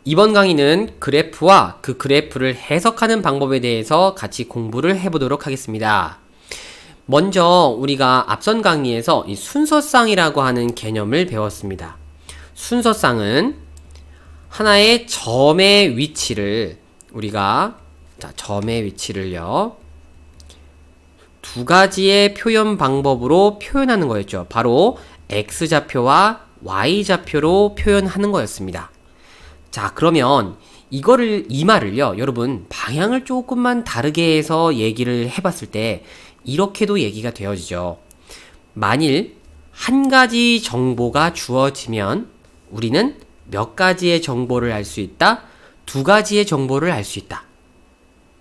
이번 강의는 그래프와 그 그래프를 해석하는 방법에 대해서 같이 공부를 해보도록 하겠습니다. 먼저 우리가 앞선 강의에서 이 순서쌍이라고 하는 개념을 배웠습니다. 순서쌍은 하나의 점의 위치를 점의 위치를요 두 가지의 표현 방법으로 표현하는 거였죠. 바로 X좌표와 Y좌표로 표현하는 거였습니다. 자, 그러면 이 말을요, 여러분, 방향을 조금만 다르게 해서 얘기를 해봤을 때, 이렇게도 얘기가 되어지죠. 만일 한 가지 정보가 주어지면, 우리는 몇 가지의 정보를 알 수 있다? 두 가지의 정보를 알 수 있다.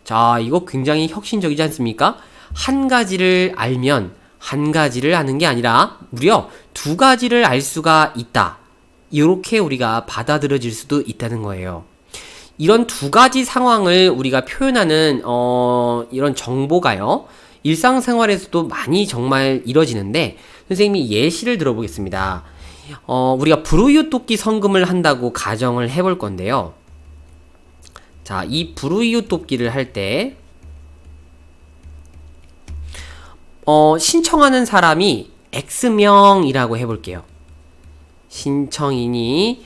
자, 이거 굉장히 혁신적이지 않습니까? 한 가지를 알면, 한 가지를 아는 게 아니라, 무려 두 가지를 알 수가 있다. 이렇게 우리가 받아들여질 수도 있다는 거예요. 이런 두 가지 상황을 우리가 표현하는 이런 정보가요, 일상생활에서도 많이 정말 이뤄지는데, 선생님이 예시를 들어보겠습니다. 우리가 불우이웃돕기 성금을 한다고 가정을 해볼 건데요. 자, 이 불우이웃돕기를 할 때 신청하는 사람이 X명이라고 해볼게요. 신청인이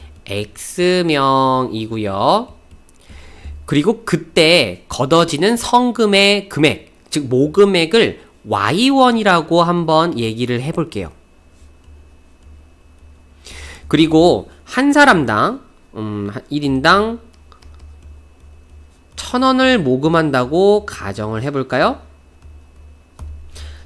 X명이고요. 그리고 그때 걷어지는 성금의 금액, 즉 모금액을 Y원이라고 한번 얘기를 해볼게요. 그리고 한 사람당 1인당 1,000원을 모금한다고 가정을 해볼까요?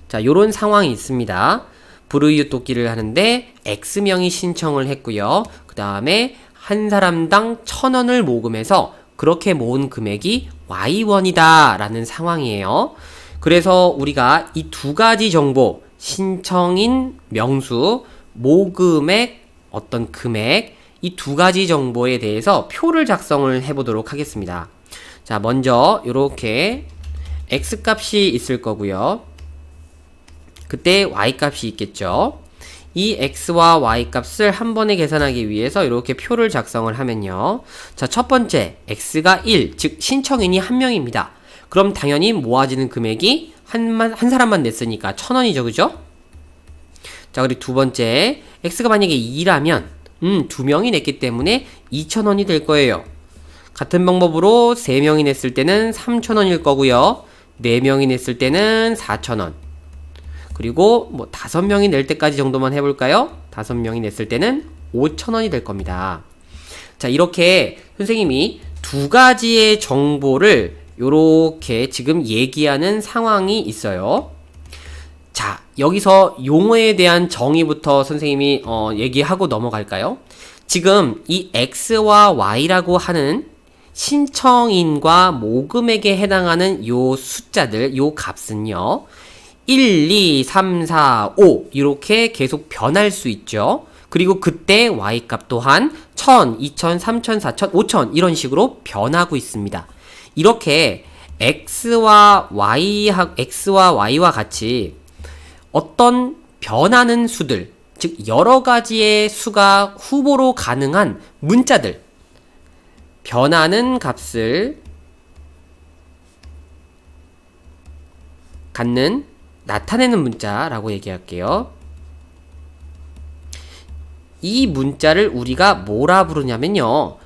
자, 요런 상황이 있습니다. 불우이웃돕기를 하는데 X명이 신청을 했고요. 그 다음에 한 사람당 1,000원을 모금해서 그렇게 모은 금액이 Y원이다 라는 상황이에요. 그래서 우리가 이 두 가지 정보, 신청인 명수, 모금액, 어떤 금액, 이 두 가지 정보에 대해서 표를 작성을 해보도록 하겠습니다. 자, 먼저 이렇게 X값이 있을 거고요. 그때 Y값이 있겠죠. 이 X와 Y값을 한 번에 계산하기 위해서 이렇게 표를 작성을 하면요. 자, 첫 번째, X가 1, 즉 신청인이 한 명입니다. 그럼 당연히 모아지는 금액이 한 사람만 냈으니까 1,000원이죠. 그죠? 자, 그리고 두 번째, X가 만약에 2라면 두 명이 냈기 때문에 2,000원이 될 거예요. 같은 방법으로 3명이 냈을 때는 3,000원일 거고요. 4명이 냈을 때는 4,000원. 그리고 5명이 낼 때까지 정도만 해볼까요? 5명이 냈을 때는 5,000원이 될 겁니다. 자, 이렇게 선생님이 두 가지의 정보를 요렇게 지금 얘기하는 상황이 있어요. 자, 여기서 용어에 대한 정의부터 선생님이 얘기하고 넘어갈까요? 지금 이 X와 Y라고 하는 신청인과 모금액에 해당하는 요 숫자들, 요 값은요, 1, 2, 3, 4, 5 이렇게 계속 변할 수 있죠. 그리고 그때 Y값 또한 1000, 2000, 3000, 4000, 5000 이런 식으로 변하고 있습니다. 이렇게 X와 Y와 같이 어떤 변하는 수들, 즉 여러 가지의 수가 후보로 가능한 문자들, 변하는 값을 갖는 나타내는 문자라고 얘기할게요. 이 문자를 우리가 뭐라 부르냐면요,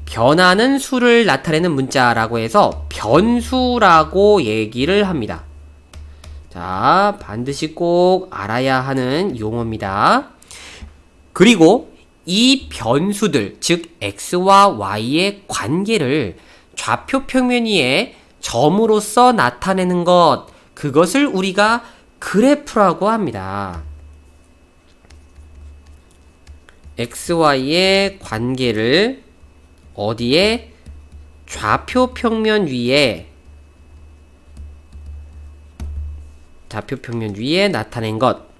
변하는 수를 나타내는 문자라고 해서 변수라고 얘기를 합니다. 자, 반드시 꼭 알아야 하는 용어입니다. 그리고 이 변수들, 즉 X와 Y의 관계를 좌표 평면 위에 점으로써 나타내는 것, 그것을 우리가 그래프라고 합니다. XY의 관계를 어디에? 좌표 평면 위에 나타낸 것.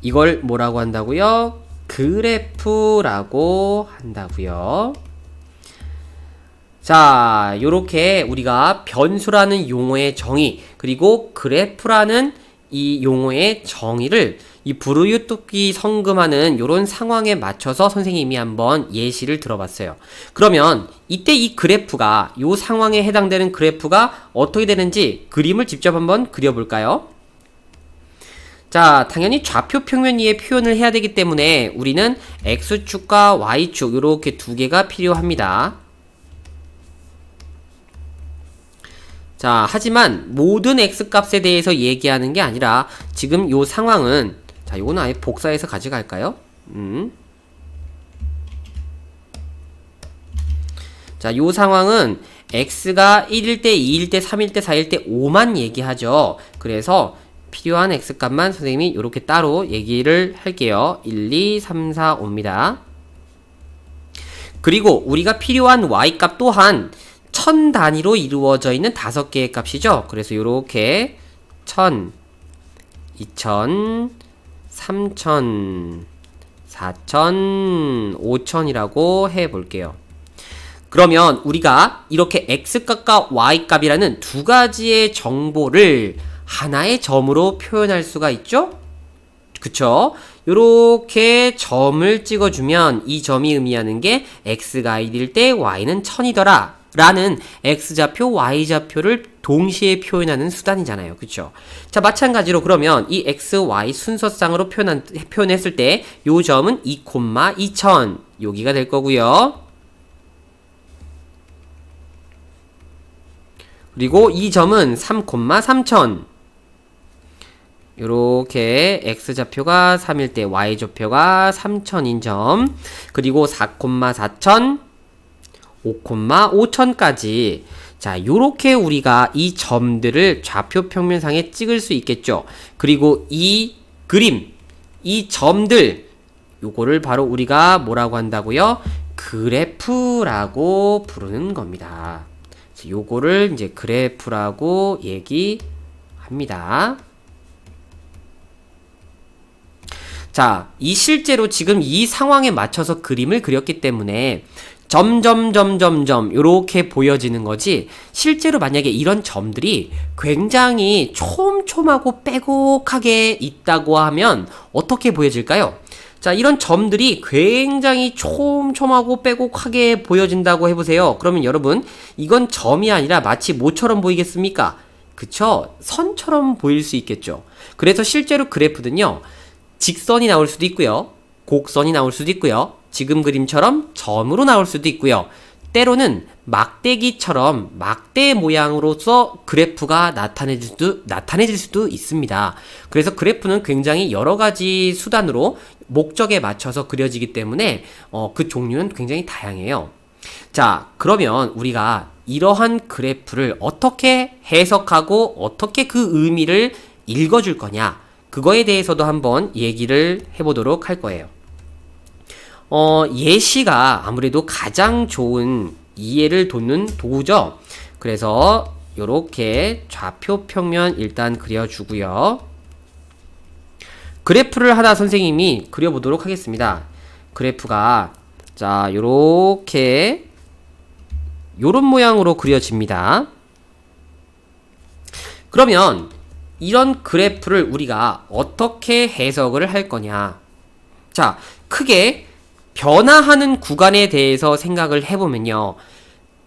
이걸 뭐라고 한다고요? 그래프라고 한다고요. 자, 요렇게 우리가 변수라는 용어의 정의, 그리고 그래프라는 이 용어의 정의를 이 불우유토끼 성금하는 요런 상황에 맞춰서 선생님이 한번 예시를 들어봤어요. 그러면 이때 이 그래프가 요 상황에 해당되는 그래프가 어떻게 되는지 그림을 직접 한번 그려볼까요? 자, 당연히 좌표 평면 위에 표현을 해야 되기 때문에 우리는 X축과 Y축 이렇게 두 개가 필요합니다. 자, 하지만 모든 X값에 대해서 얘기하는 게 아니라 지금 요 상황은 자, 요거는 아예 복사해서 가져갈까요? 자, 요 상황은 X가 1일 때, 2일 때, 3일 때, 4일 때 5만 얘기하죠. 그래서 필요한 X값만 선생님이 이렇게 따로 얘기를 할게요. 1, 2, 3, 4, 5입니다. 그리고 우리가 필요한 Y값 또한 1000 단위로 이루어져 있는 5개의 값이죠. 그래서 요렇게 1000, 2000, 3000, 4000, 5000이라고 해볼게요. 그러면 우리가 이렇게 X값과 Y값이라는 두 가지의 정보를 하나의 점으로 표현할 수가 있죠? 그쵸? 요렇게 점을 찍어주면 이 점이 의미하는 게 X가 1일 때 Y는 1000이더라 라는 X좌표, Y좌표를 동시에 표현하는 수단이잖아요. 그쵸? 자, 마찬가지로 그러면 이 X, Y 순서상으로 표현했을 때 요 점은 2,2000 여기가 될 거고요. 그리고 이 점은 3,3000 요렇게 X좌표가 3일 때 Y좌표가 3000인 점, 그리고 4,4000 5,5000까지 자, 요렇게 우리가 이 점들을 좌표 평면상에 찍을 수 있겠죠. 그리고 이 그림, 이 점들 요거를 바로 우리가 뭐라고 한다고요? 그래프라고 부르는 겁니다. 요거를 이제 그래프라고 얘기합니다. 자, 이 실제로 지금 이 상황에 맞춰서 그림을 그렸기 때문에 점점점점점 요렇게 보여지는 거지, 실제로 만약에 이런 점들이 굉장히 촘촘하고 빼곡하게 있다고 하면 어떻게 보여질까요? 자, 이런 점들이 굉장히 촘촘하고 빼곡하게 보여진다고 해보세요. 그러면 여러분, 이건 점이 아니라 마치 뭐처럼 보이겠습니까? 그쵸? 선처럼 보일 수 있겠죠. 그래서 실제로 그래프는요, 직선이 나올 수도 있고요, 곡선이 나올 수도 있고요, 지금 그림처럼 점으로 나올 수도 있고요, 때로는 막대기처럼 막대 모양으로서 그래프가 나타내질 수도 있습니다. 그래서 그래프는 굉장히 여러 가지 수단으로 목적에 맞춰서 그려지기 때문에 그 종류는 굉장히 다양해요. 자, 그러면 우리가 이러한 그래프를 어떻게 해석하고 어떻게 그 의미를 읽어줄 거냐, 그거에 대해서도 한번 얘기를 해보도록 할 거예요. 예시가 아무래도 가장 좋은 이해를 돕는 도구죠. 그래서 요렇게 좌표 평면 일단 그려주고요. 그래프를 하나 선생님이 그려보도록 하겠습니다. 그래프가 자, 요렇게 요런 모양으로 그려집니다. 그러면 이런 그래프를 우리가 어떻게 해석을 할 거냐. 자, 크게 변화하는 구간에 대해서 생각을 해보면요,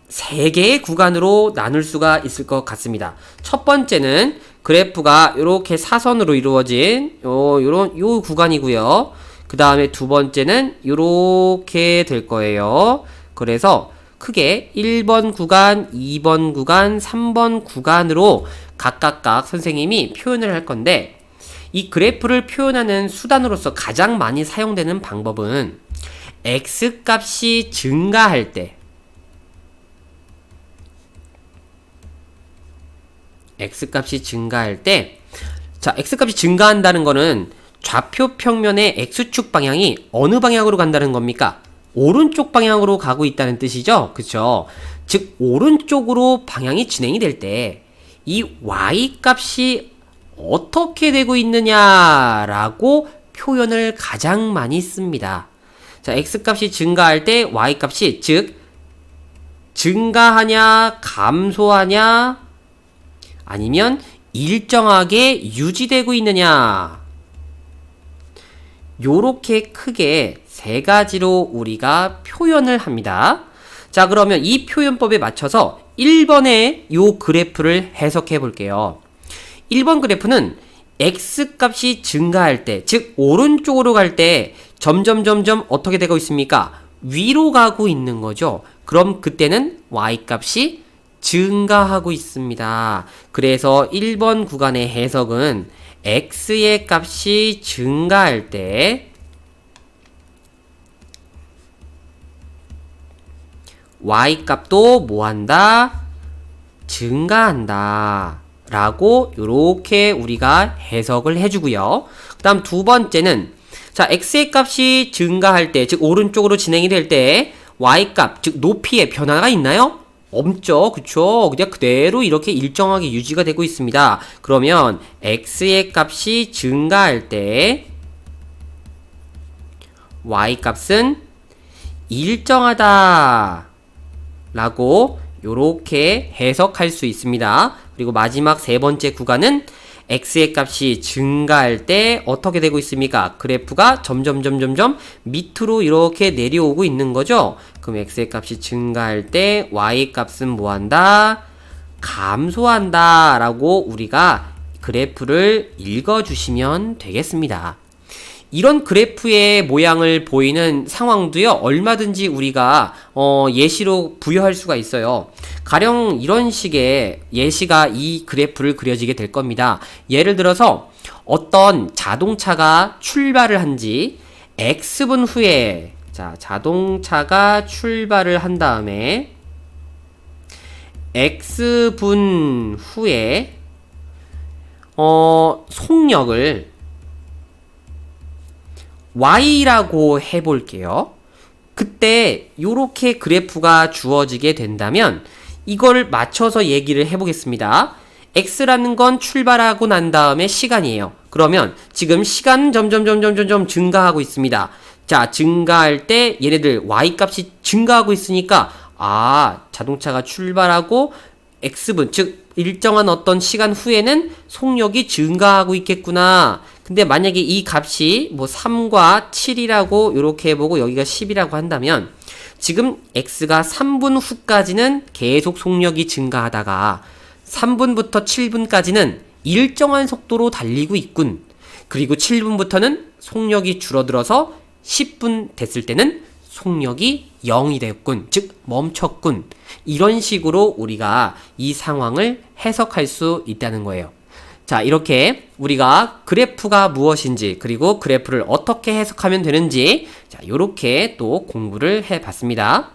3개의 구간으로 나눌 수가 있을 것 같습니다. 첫 번째는 그래프가 이렇게 사선으로 이루어진 요 구간이고요. 그 다음에 두 번째는 이렇게 될 거예요. 그래서 크게 1번 구간, 2번 구간, 3번 구간으로 각각 선생님이 표현을 할 건데, 이 그래프를 표현하는 수단으로서 가장 많이 사용되는 방법은 X값이 증가할 때, X값이 증가할 때, 자, X값이 증가한다는 거는 좌표 평면의 X축 방향이 어느 방향으로 간다는 겁니까? 오른쪽 방향으로 가고 있다는 뜻이죠. 그쵸? 즉, 오른쪽으로 방향이 진행이 될 때 이 Y값이 어떻게 되고 있느냐라고 표현을 가장 많이 씁니다. 자, X값이 증가할 때 Y값이, 즉 증가하냐 감소하냐, 아니면 일정하게 유지되고 있느냐? 요렇게 크게 세 가지로 우리가 표현을 합니다. 자, 그러면 이 표현법에 맞춰서 1번의 요 그래프를 해석해 볼게요. 1번 그래프는 x 값이 증가할 때, 즉 오른쪽으로 갈 때 점점 어떻게 되고 있습니까? 위로 가고 있는 거죠. 그럼 그때는 y 값이 증가하고 있습니다. 그래서 1번 구간의 해석은 x의 값이 증가할 때 y 값도 뭐한다? 증가한다 라고 요렇게 우리가 해석을 해주고요. 그 다음 두 번째는 자, x의 값이 증가할 때, 즉 오른쪽으로 진행이 될 때 y 값, 즉 높이에 변화가 있나요? 없죠. 그쵸? 그냥 그대로 이렇게 일정하게 유지가 되고 있습니다. 그러면 x의 값이 증가할 때 y 값은 일정하다 라고 요렇게 해석할 수 있습니다. 그리고 마지막 세 번째 구간은 x의 값이 증가할 때 어떻게 되고 있습니까? 그래프가 점점 밑으로 이렇게 내려오고 있는 거죠. 그럼 x의 값이 증가할 때 y 값은 뭐한다? 감소한다 라고 우리가 그래프를 읽어주시면 되겠습니다. 이런 그래프의 모양을 보이는 상황도요, 얼마든지 우리가 예시로 부여할 수가 있어요. 가령 이런 식의 예시가 이 그래프를 그려지게 될 겁니다. 예를 들어서 어떤 자동차가 출발을 한 지 X분 후에, 자, 자동차가 출발을 한 다음에 X분 후에 속력을 Y라고 해볼게요. 그때 요렇게 그래프가 주어지게 된다면 이걸 맞춰서 얘기를 해보겠습니다. X라는 건 출발하고 난 다음에 시간이에요. 그러면 지금 시간은 점점 증가하고 있습니다. 자, 증가할 때 얘네들 Y 값이 증가하고 있으니까 자동차가 출발하고 X분, 즉 일정한 어떤 시간 후에는 속력이 증가하고 있겠구나. 근데 만약에 이 값이 뭐 3과 7이라고 이렇게 해보고 여기가 10이라고 한다면 지금 x가 3분 후까지는 계속 속력이 증가하다가 3분부터 7분까지는 일정한 속도로 달리고 있군. 그리고 7분부터는 속력이 줄어들어서 10분 됐을 때는 속력이 0이 됐군. 즉 멈췄군. 이런 식으로 우리가 이 상황을 해석할 수 있다는 거예요. 자, 이렇게 우리가 그래프가 무엇인지, 그리고 그래프를 어떻게 해석하면 되는지, 자, 요렇게 또 공부를 해 봤습니다.